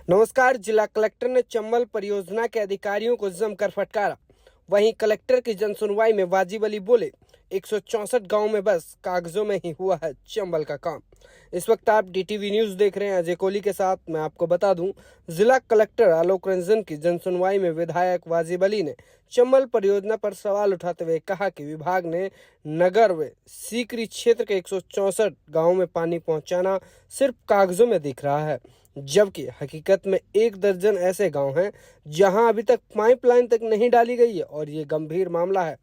नमस्कार। जिला कलेक्टर ने चंबल परियोजना के अधिकारियों को जमकर फटकारा। वहीं कलेक्टर की जनसुनवाई में वाजिब अली बोले, 164 गांव में बस कागजों में ही हुआ है चंबल का काम। इस वक्त आप डीटीवी न्यूज देख रहे हैं। अजय कोहली के साथ मैं आपको बता दूं, जिला कलेक्टर आलोक रंजन की जनसुनवाई में विधायक वाजिब अली ने चंबल परियोजना पर सवाल उठाते हुए कहा कि विभाग ने नगर व सीकरी क्षेत्र के 164 गाँव में पानी पहुँचाना सिर्फ कागजों में दिख रहा है, जबकि हकीकत में 1 दर्जन ऐसे गांव हैं जहां अभी तक पाइपलाइन तक नहीं डाली गई है और ये गंभीर मामला है।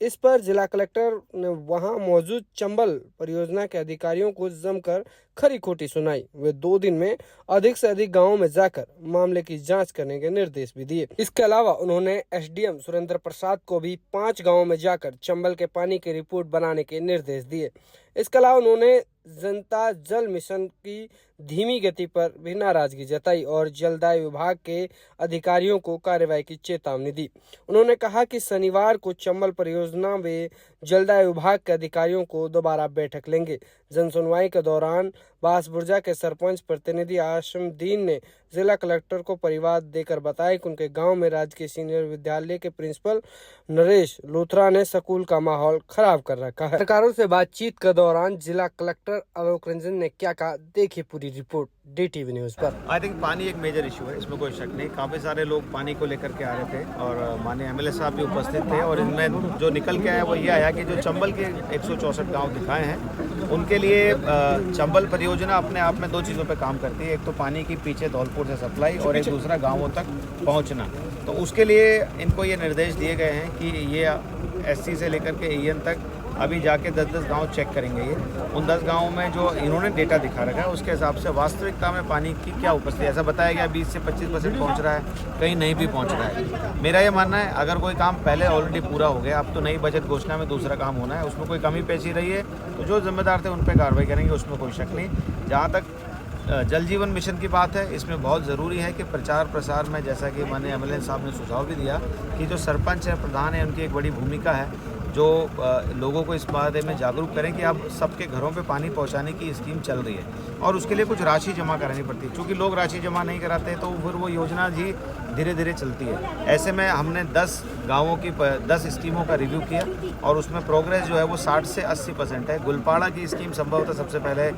इस पर जिला कलेक्टर ने वहां मौजूद चंबल परियोजना के अधिकारियों को जमकर खरी खोटी सुनाई। वे 2 दिन में अधिक से अधिक गांवों में जाकर मामले की जांच करने के निर्देश भी दिए। इसके अलावा उन्होंने एसडीएम सुरेंद्र प्रसाद को भी 5 गांवों में जाकर चंबल के पानी की रिपोर्ट बनाने के निर्देश दिए। इसके अलावा उन्होंने जनता जल मिशन की धीमी गति पर भी नाराजगी जताई और जलदाय विभाग के अधिकारियों को कार्रवाई की चेतावनी दी। उन्होंने कहा कि शनिवार को चंबल परियोजना में जलदाय विभाग के अधिकारियों को दोबारा बैठक लेंगे। जनसुनवाई के दौरान बांसबुर्जा के सरपंच प्रतिनिधि आशमदीन ने जिला कलेक्टर को परिवाद देकर बताया कि उनके गांव में राजकीय सीनियर विद्यालय के प्रिंसिपल नरेश लूथरा ने स्कूल का माहौल खराब कर रखा है। पत्रकारों से बातचीत के दौरान जिला कलेक्टर आलोक रंजन ने क्या कहा, देखिए पूरी रिपोर्ट डीटीवी न्यूज पर। आई थिंक पानी एक मेजर इशू है, इसमें कोई शक नहीं। काफ़ी सारे लोग पानी को लेकर के आ रहे थे और माननीय एमएलए साहब भी उपस्थित थे और इनमें जो निकल के आया वो ये आया कि जो चंबल के 164 गांव दिखाए हैं उनके लिए चंबल परियोजना अपने आप में 2 चीज़ों पे काम करती है। एक तो पानी की पीछे धौलपुर से सप्लाई और एक दूसरा गाँवों तक पहुँचना। तो उसके लिए इनको ये निर्देश दिए गए हैं कि ये एससी से लेकर के ईएन तक अभी जाके 10-10 गांव चेक करेंगे। ये उन 10 गांवों में जो इन्होंने डेटा दिखा रखा है उसके हिसाब से वास्तविकता में पानी की क्या उपस्थिति है। ऐसा बताया गया 20 से 25% पहुंच रहा है, कहीं नहीं भी पहुंच रहा है। मेरा ये मानना है अगर कोई काम पहले ऑलरेडी पूरा हो गया, अब तो नई बजट घोषणा में दूसरा काम होना है, उसमें कोई कमी पेशी रही है तो जो जिम्मेदार थे उन पर कार्रवाई करेंगे, उसमें कोई शक नहीं। जहाँ तक जल जीवन मिशन की बात है, इसमें बहुत ज़रूरी है कि प्रचार प्रसार में, जैसा कि माननीय एमएलए साहब ने सुझाव भी दिया कि जो सरपंच है, प्रधान है, उनकी एक बड़ी भूमिका है जो लोगों को इस बारे में जागरूक करें कि अब सबके घरों पे पानी पहुंचाने की स्कीम चल रही है और उसके लिए कुछ राशि जमा करानी पड़ती है। क्योंकि लोग राशि जमा नहीं कराते तो फिर वो योजना जी धीरे धीरे चलती है। ऐसे में हमने 10 गाँवों की 10 स्कीमों का रिव्यू किया और उसमें प्रोग्रेस जो है वो 60 से 80% है। गुलपाड़ा की स्कीम संभवतः सबसे पहले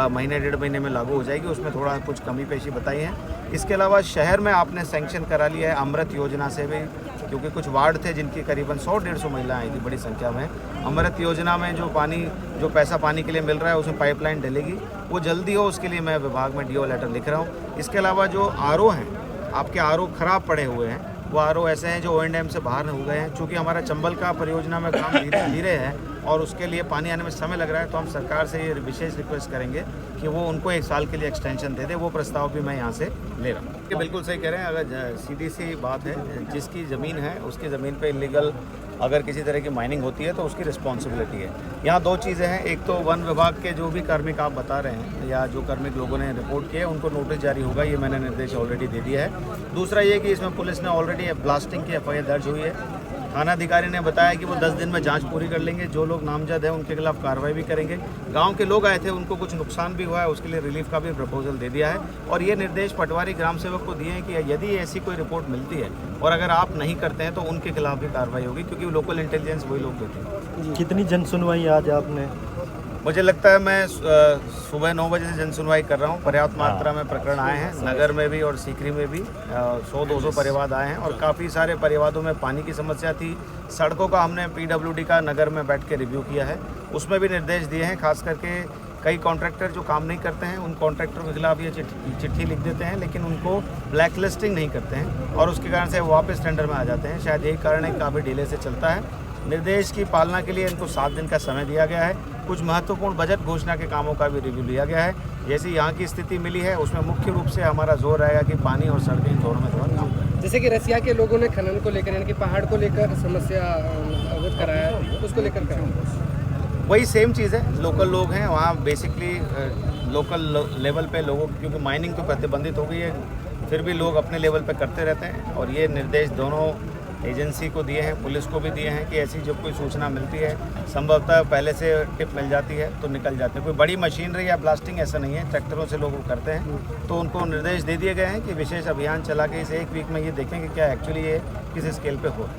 महीने 1.5 महीने में लागू हो जाएगी, उसमें थोड़ा कुछ कमी पेशी बताई है। इसके अलावा शहर में आपने सैंक्शन करा लिया है अमृत योजना से भी, क्योंकि कुछ वार्ड थे जिनकी करीबन 100-150 महिलाएं आई थी बड़ी संख्या में। अमृत योजना में जो पैसा पानी के लिए मिल रहा है उसमें पाइपलाइन डलेगी, वो जल्दी हो, उसके लिए मैं विभाग में डीओ लेटर लिख रहा हूँ। इसके अलावा जो आरओ हैं, आपके आरओ खराब पड़े हुए हैं, वो आरओ ऐसे हैं जो ओएनडीएम से बाहर हो गए हैं। चूँकि हमारा चंबल का परियोजना में काम धीरे धीरे है और उसके लिए पानी आने में समय लग रहा है, तो हम सरकार से ये विशेष रिक्वेस्ट करेंगे कि वो उनको 1 साल के लिए एक्सटेंशन दे दे। वो प्रस्ताव भी मैं यहाँ से ले रहा हूँ। ये बिल्कुल सही कह रहे हैं। अगर सीधी सी बात है, जिसकी ज़मीन है उसकी ज़मीन पे इलीगल अगर किसी तरह की माइनिंग होती है तो उसकी रिस्पॉन्सिबिलिटी है। यहाँ 2 चीज़ें हैं, एक तो वन विभाग के जो भी कार्मिक आप बता रहे हैं या जो कार्मिक लोगों ने रिपोर्ट किया है उनको नोटिस जारी होगा, ये मैंने निर्देश ऑलरेडी दे दिया है। दूसरा ये कि इसमें पुलिस ने ऑलरेडी ब्लास्टिंग की एफआईआर दर्ज हुई है। थानाधिकारी ने बताया कि वो 10 दिन में जांच पूरी कर लेंगे, जो लोग नामजद हैं उनके खिलाफ कार्रवाई भी करेंगे। गांव के लोग आए थे, उनको कुछ नुकसान भी हुआ है, उसके लिए रिलीफ का भी प्रपोजल दे दिया है और ये निर्देश पटवारी ग्राम सेवक को दिए हैं कि यदि ऐसी कोई रिपोर्ट मिलती है और अगर आप नहीं करते हैं तो उनके खिलाफ भी कार्रवाई होगी, क्योंकि लोकल इंटेलिजेंस वही लोग देते हैं। कितनी जनसुनवाई आज आपने? मुझे लगता है मैं सुबह 9 बजे से जनसुनवाई कर रहा हूँ। पर्याप्त मात्रा में प्रकरण आए हैं, नगर में भी और सीकरी में भी 100-200 परिवाद आए हैं और काफ़ी सारे परिवादों में पानी की समस्या थी। सड़कों का हमने पीडब्ल्यूडी का नगर में बैठ के रिव्यू किया है, उसमें भी निर्देश दिए हैं। खास करके कई कॉन्ट्रैक्टर जो काम नहीं करते हैं उन कॉन्ट्रैक्टरों के खिलाफ ये चिट्ठी लिख देते हैं, लेकिन उनको ब्लैक लिस्टिंग नहीं करते हैं और उसके कारण से वापस टेंडर में आ जाते हैं। शायद यही कारण है, काफ़ी डिले से चलता है। निर्देश की पालना के लिए इनको 7 दिन का समय दिया गया है। कुछ महत्वपूर्ण बजट घोषणा के कामों का भी रिव्यू लिया गया है। जैसी यहाँ की स्थिति मिली है उसमें मुख्य रूप से हमारा जोर रहेगा कि पानी और सड़कें इन दोनों में थोड़ा काम करें। जैसे कि रसिया के लोगों ने खनन को लेकर, यानी कि पहाड़ को लेकर समस्या अवगत कराया है, उसको लेकर क्या? वही सेम चीज़ है, लोकल लोग हैं वहाँ, बेसिकली लोकल लेवल पे लोगों, क्योंकि माइनिंग तो प्रतिबंधित हो गई है, फिर भी लोग अपने लेवल पे करते रहते हैं और ये निर्देश दोनों एजेंसी को दिए हैं, पुलिस को भी दिए हैं कि ऐसी जब कोई सूचना मिलती है, संभवतः पहले से टिप मिल जाती है तो निकल जाते हैं। कोई बड़ी मशीनरी या ब्लास्टिंग ऐसा नहीं है, ट्रैक्टरों से लोग वो करते हैं। तो उनको निर्देश दे दिए गए हैं कि विशेष अभियान चला के इस एक वीक में ये देखें कि क्या एक्चुअली ये किस स्केल पे हो।